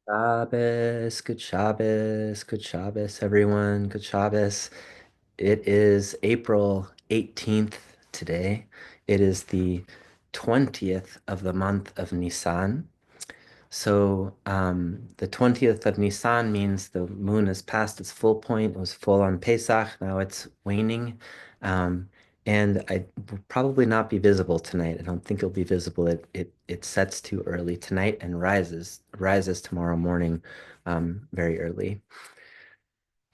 Shabbos, good Shabbos, everyone, good Shabbos. It is April 18th today. It is the 20th of the month of Nisan. So the 20th of Nisan means the moon is past its full point. It was full on Pesach. Now it's waning. Um, and I will probably not be visible tonight. I don't think it'll be visible. It sets too early tonight and rises tomorrow morning very early.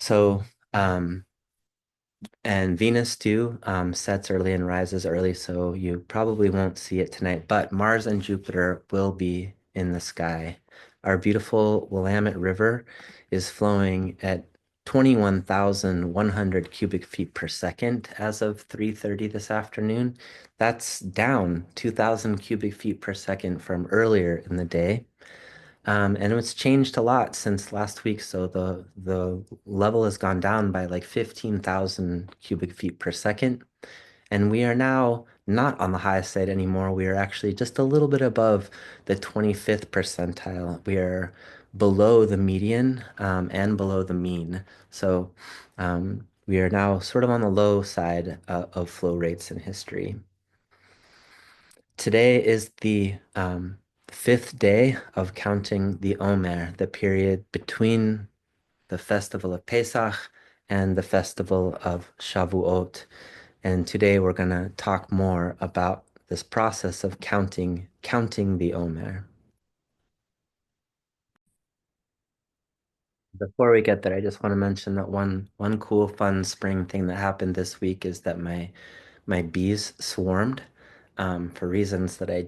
So um, and Venus too sets early and rises early, so you probably won't see it tonight. But Mars and Jupiter will be in the sky. Our beautiful Willamette River is flowing at 21,100 cubic feet per second as of 3:30 this afternoon. That's down 2,000 cubic feet per second from earlier in the day. And it's changed a lot since last week. So the level has gone down by like 15,000 cubic feet per second. And we are now not on the high side anymore. We are actually just a little bit above the 25th percentile. We are below the median and below the mean. So we are now sort of on the low side of flow rates in history. Today is the fifth day of counting the Omer, the period between the festival of Pesach and the festival of Shavuot. And today we're going to talk more about this process of counting the Omer. Before we get there, I just want to mention that one cool, fun spring thing that happened this week is that my bees swarmed for reasons that I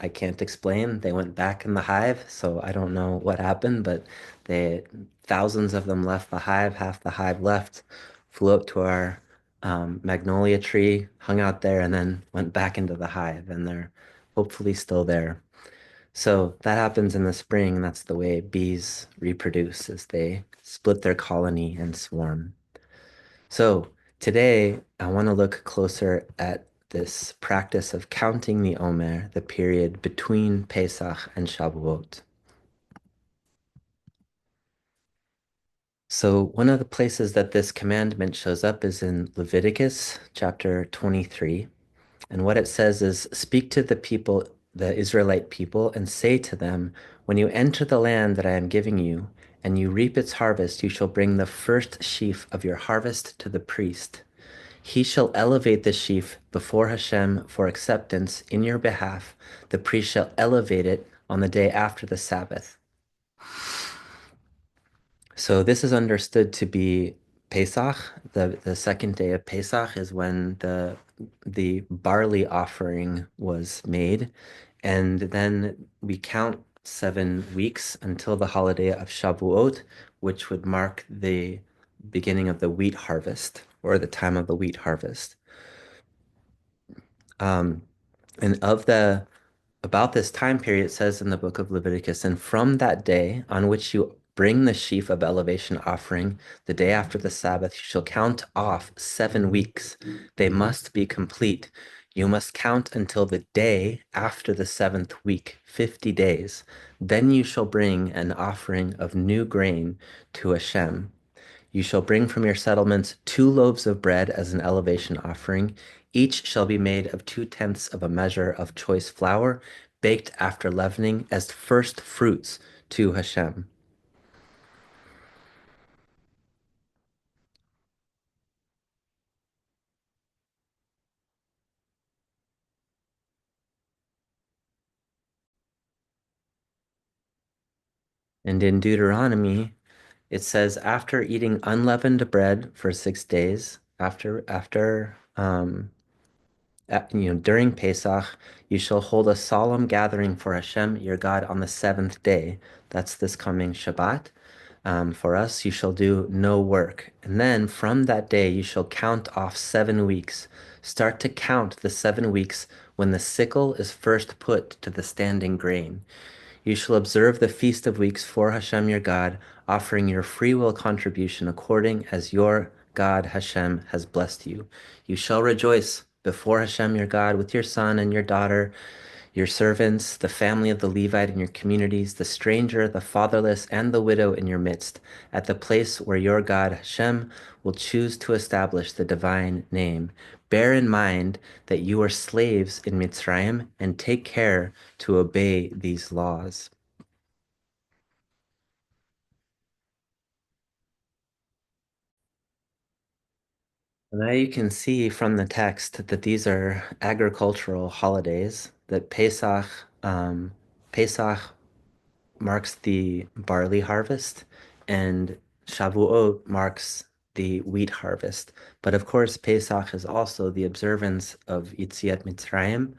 can't explain. They went back in the hive, so I don't know what happened, but they thousands of them left the hive, half the hive left, flew up to our magnolia tree, hung out there, and then went back into the hive, and they're hopefully still there. So that happens in the spring. That's the way bees reproduce, is they split their colony and swarm. So today I want to look closer at this practice of counting the Omer, the period between Pesach and Shavuot. So one of the places that this commandment shows up is in Leviticus chapter 23. And what it says is, speak to the people, the Israelite people, and say to them, when you enter the land that I am giving you, and you reap its harvest, you shall bring the first sheaf of your harvest to the priest. He shall elevate the sheaf before Hashem for acceptance in your behalf. The priest shall elevate it on the day after the Sabbath. So this is understood to be Pesach. The second day of Pesach is when the barley offering was made. And then we count 7 weeks until the holiday of Shavuot, which would mark the beginning of the wheat harvest or the time of the wheat harvest. Um, and of the About this time period, it says in the book of Leviticus, and from that day on which you bring the sheaf of elevation offering, the day after the Sabbath, you shall count off 7 weeks. They must be complete. You must count until the day after the seventh week, 50 days. Then you shall bring an offering of new grain to Hashem. You shall bring from your settlements 2 loaves of bread as an elevation offering. Each shall be made of 2/10 of a measure of choice flour, baked after leavening as first fruits to Hashem. And in Deuteronomy, it says, after eating unleavened bread for 6 days, during Pesach, you shall hold a solemn gathering for Hashem your God on the seventh day. That's this coming Shabbat. For us, you shall do no work. And then from that day, you shall count off 7 weeks. Start to count the 7 weeks when the sickle is first put to the standing grain. You shall observe the Feast of Weeks for Hashem your God, offering your free will contribution according as your God Hashem has blessed you. You shall rejoice before Hashem your God with your son and your daughter, your servants, the family of the Levite in your communities, the stranger, the fatherless, and the widow in your midst, at the place where your God Hashem will choose to establish the divine name. Bear in mind that you are slaves in Mitzrayim and take care to obey these laws. Now you can see from the text that these are agricultural holidays, that Pesach marks the barley harvest and Shavuot marks the wheat harvest. But of course, Pesach is also the observance of Yetziat Mitzrayim,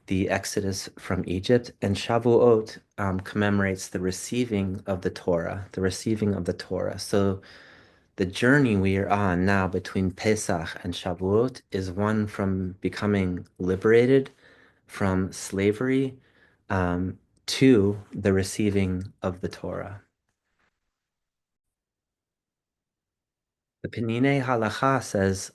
the Exodus from Egypt, and Shavuot commemorates the receiving of the Torah, the receiving of the Torah. So the journey we are on now between Pesach and Shavuot is one from becoming liberated from slavery um, to the receiving of the Torah. The Penine Halacha says,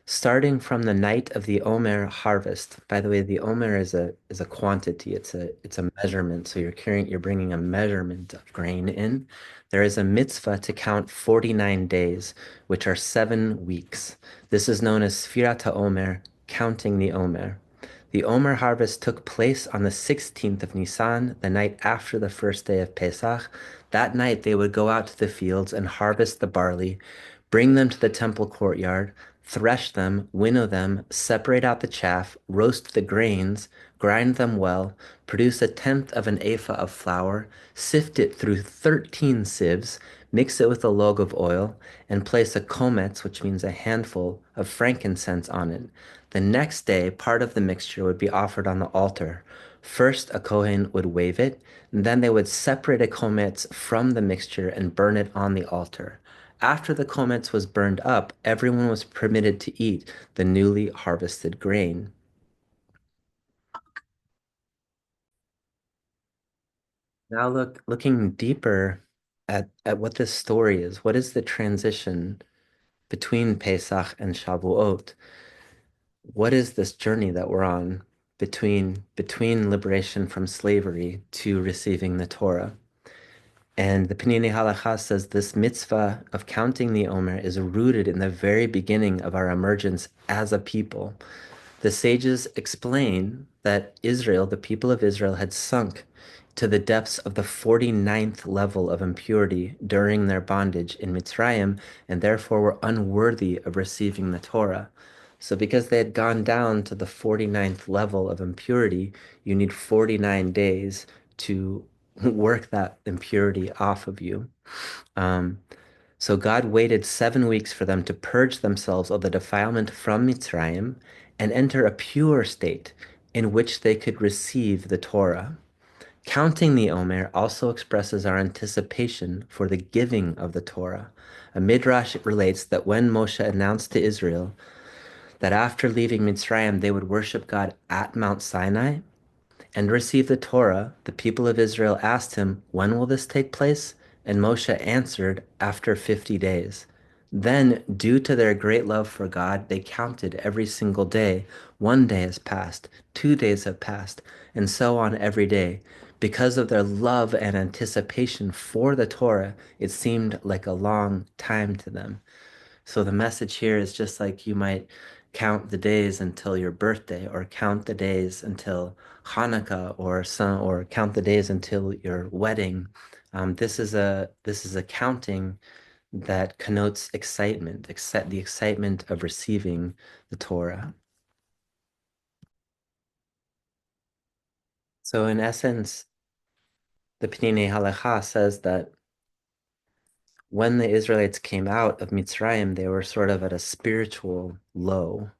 starting from the night of the Omer harvest. By the way, the Omer is a quantity. It's a measurement. So you're bringing a measurement of grain in. There is a mitzvah to count 49 days, which are 7 weeks. This is known as Sfirat HaOmer, counting the Omer. The Omer harvest took place on the 16th of Nisan, the night after the first day of Pesach. That night they would go out to the fields and harvest the barley, bring them to the temple courtyard, thresh them, winnow them, separate out the chaff, roast the grains, grind them well, produce a tenth of an ephah of flour, sift it through 13 sieves, mix it with a log of oil, and place a kometz, which means a handful, of frankincense on it. The next day, part of the mixture would be offered on the altar. First, a Kohen would wave it, and then they would separate a kometz from the mixture and burn it on the altar. After the kometz was burned up, everyone was permitted to eat the newly harvested grain. Now looking deeper at what this story is, what is the transition between Pesach and Shavuot? What is this journey that we're on between liberation from slavery to receiving the Torah? And the Pinini Halacha says this mitzvah of counting the Omer is rooted in the very beginning of our emergence as a people. The sages explain that Israel, the people of Israel, had sunk to the depths of the 49th level of impurity during their bondage in Mitzrayim, and therefore were unworthy of receiving the Torah. So, because they had gone down to the 49th level of impurity, you need 49 days to work that impurity off of you. Um, so God waited 7 weeks for them to purge themselves of the defilement from Mitzrayim and enter a pure state in which they could receive the Torah. Counting the Omer also expresses our anticipation for the giving of the Torah. A midrash relates that when Moshe announced to Israel that after leaving Mitzrayim they would worship God at Mount Sinai, and received the Torah, the people of Israel asked him, "When will this take place?" And Moshe answered, "After 50 days." Then, due to their great love for God, they counted every single day. 1 day has passed, 2 days have passed, and so on every day. Because of their love and anticipation for the Torah, it seemed like a long time to them. So the message here is just like you might count the days until your birthday, or count the days until Hanukkah, or count the days until your wedding. This is a counting that connotes excitement, except the excitement of receiving the Torah. So in essence, the Pnei Halacha says that when the Israelites came out of Mitzrayim, they were sort of at a spiritual low.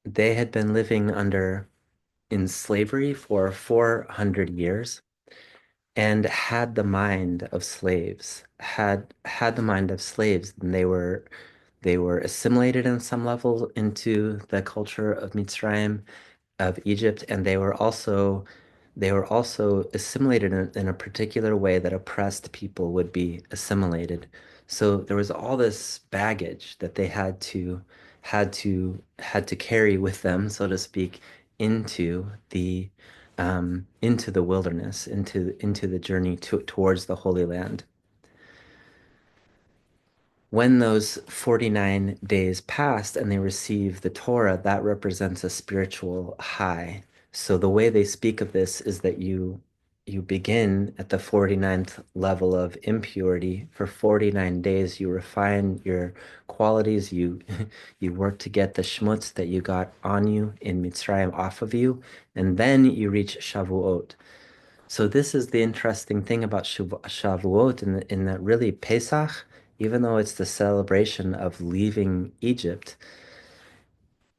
They had been living in slavery for 400 years and had the mind of slaves, had the mind of slaves, and they were assimilated in some level into the culture of Mitzrayim, of Egypt, and they were also assimilated in a particular way that oppressed people would be assimilated. So there was all this baggage that they had to carry with them, so to speak, into the wilderness, into the journey towards the Holy Land. When those 49 days passed and they received the Torah, that represents a spiritual high. So the way they speak of this is that you begin at the 49th level of impurity. For 49 days, you refine your qualities. You you work to get the schmutz that you got on you in Mitzrayim off of you, and then you reach Shavuot. So this is the interesting thing about Shavuot in that really Pesach, even though it's the celebration of leaving Egypt,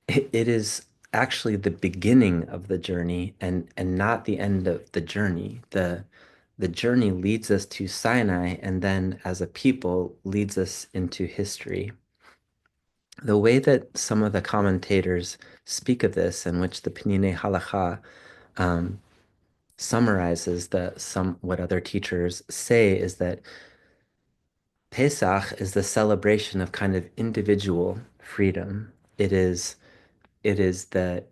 it is actually the beginning of the journey and not the end of the journey. The journey leads us to Sinai and then as a people leads us into history. The way that some of the commentators speak of this, in which the Peninei Halacha um, summarizes some what other teachers say, is that Pesach is the celebration of kind of individual freedom. It is it is the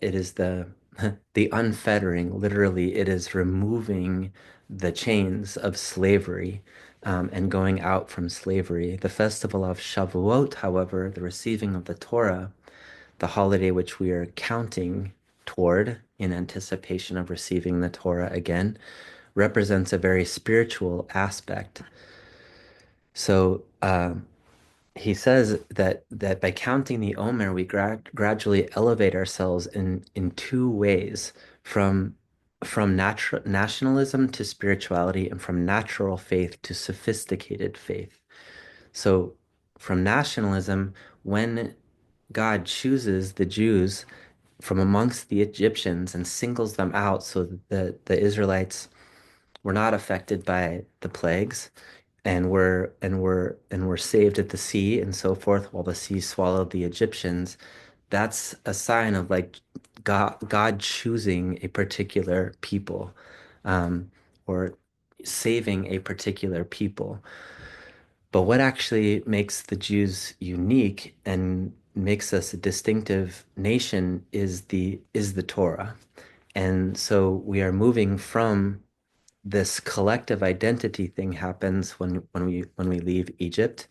the unfettering, literally, it is removing the chains of slavery and going out from slavery. The festival of Shavuot, however, the receiving of the Torah, the holiday which we are counting toward in anticipation of receiving the Torah again, represents a very spiritual aspect. So he says that by counting the Omer, we gradually elevate ourselves in two ways, from natural nationalism to spirituality, and from natural faith to sophisticated faith. So from nationalism, when God chooses the Jews from amongst the Egyptians and singles them out so that the Israelites were not affected by the plagues and were saved at the sea and so forth while the sea swallowed the Egyptians. That's a sign of like God choosing a particular people, or saving a particular people. But what actually makes the Jews unique and makes us a distinctive nation is the Torah. And so we are moving from this collective identity thing happens when we leave Egypt,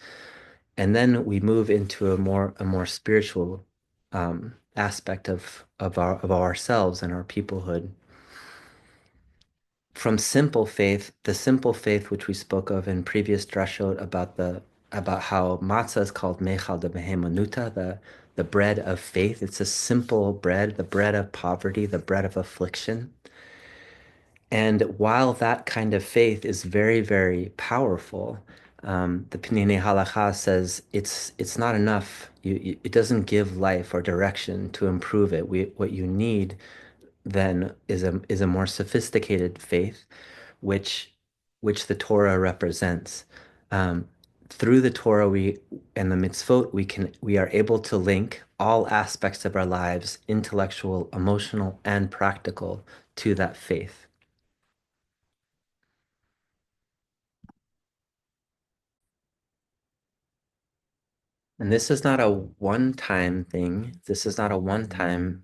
and then we move into a more spiritual aspect of ourselves and our peoplehood. From simple faith, the simple faith which we spoke of in previous drashot about how matzah is called mechal de behemanuta, the bread of faith. It's a simple bread, the bread of poverty, the bread of affliction. And while that kind of faith is very, very powerful, the Peninei Halacha says it's not enough. It doesn't give life or direction to improve it. What you need then is a more sophisticated faith, which which the Torah represents. Um, Through the Torah and the mitzvot, we are able to link all aspects of our lives, intellectual, emotional, and practical, to that faith. And this is not a one-time thing. This is not a one-time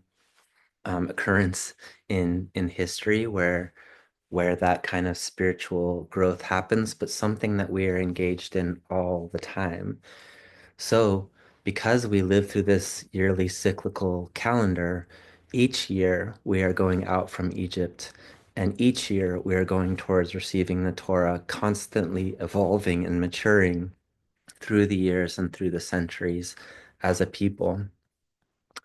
occurrence in history where that kind of spiritual growth happens, but something that we are engaged in all the time. So, because we live through this yearly cyclical calendar, each year we are going out from Egypt, and each year we are going towards receiving the Torah, constantly evolving and maturing through the years and through the centuries as a people.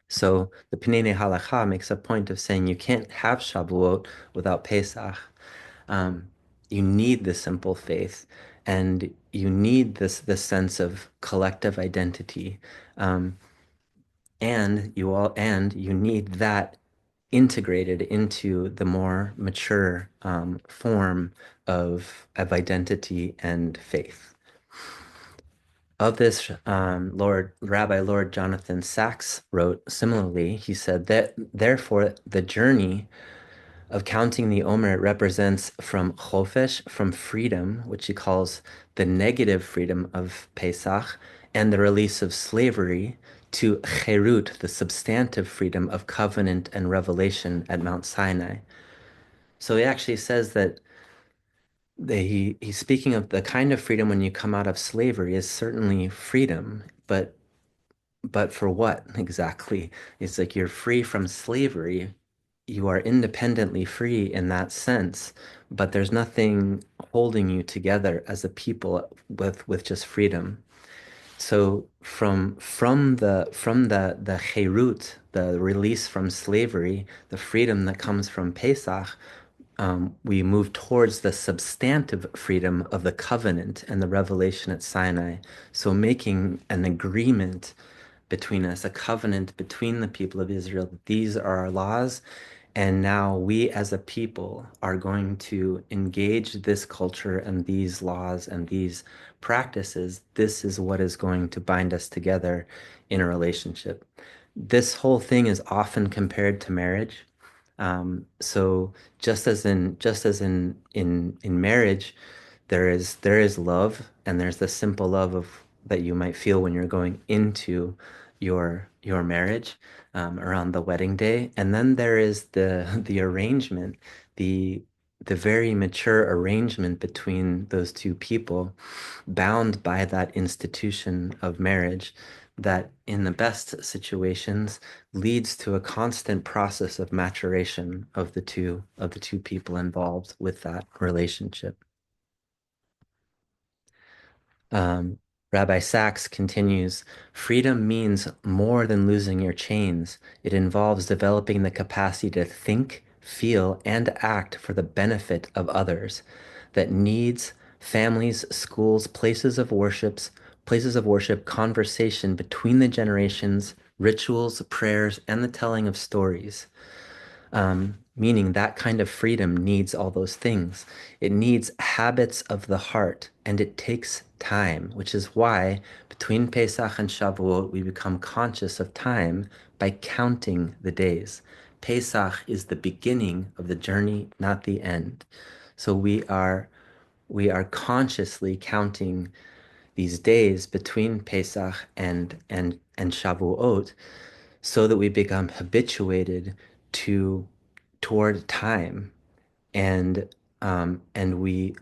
So the Penine Halacha makes a point of saying you can't have Shavuot without Pesach. Um, you need the simple faith, and you need this sense of collective identity, um, and you need that integrated into the more mature form of identity and faith. Of this, Rabbi Lord Jonathan Sacks wrote similarly. He said that therefore the journey of counting the Omer represents from chofesh, from freedom, which he calls the negative freedom of Pesach, and the release of slavery to cherut, the substantive freedom of covenant and revelation at Mount Sinai. So he actually says that he's speaking of the kind of freedom when you come out of slavery is certainly freedom, but for what exactly? It's like you're free from slavery. You are independently free in that sense, but there's nothing holding you together as a people with just freedom. So from the cherut, the release from slavery, the freedom that comes from Pesach, we move towards the substantive freedom of the covenant and the revelation at Sinai. So making an agreement between us, a covenant between the people of Israel. These are our laws. And now we as a people are going to engage this culture and these laws and these practices. This is what is going to bind us together in a relationship. This whole thing is often compared to marriage. So just as in marriage, there is love, and there's the simple love of that you might feel when you're going into your marriage around the wedding day, and then there is the arrangement, the the very mature arrangement between those two people, bound by that institution of marriage, that in the best situations leads to a constant process of maturation of the two people involved with that relationship. Um, Rabbi Sachs continues, freedom means more than losing your chains. It involves developing the capacity to think, feel, and act for the benefit of others. That needs, families, schools, places of worship, conversation between the generations, rituals, prayers, and the telling of stories. Meaning that kind of freedom needs all those things. It needs habits of the heart, and it takes time, which is why between Pesach and Shavuot, we become conscious of time by counting the days. Pesach is the beginning of the journey, not the end. So we are consciously counting these days between Pesach and Shavuot, so that we become habituated to toward time, and we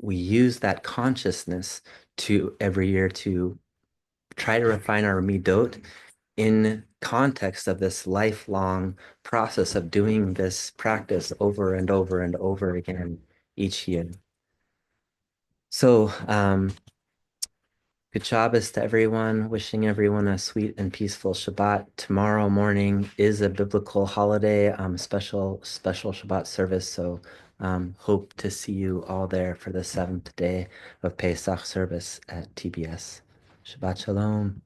use that consciousness to every year to try to refine our midot in context of this lifelong process of doing this practice over and over and over again each year. So good Shabbos to everyone. Wishing everyone a sweet and peaceful Shabbat. Tomorrow morning is a biblical holiday, special Shabbat service. So hope to see you all there for the seventh day of Pesach service at TBS. Shabbat Shalom.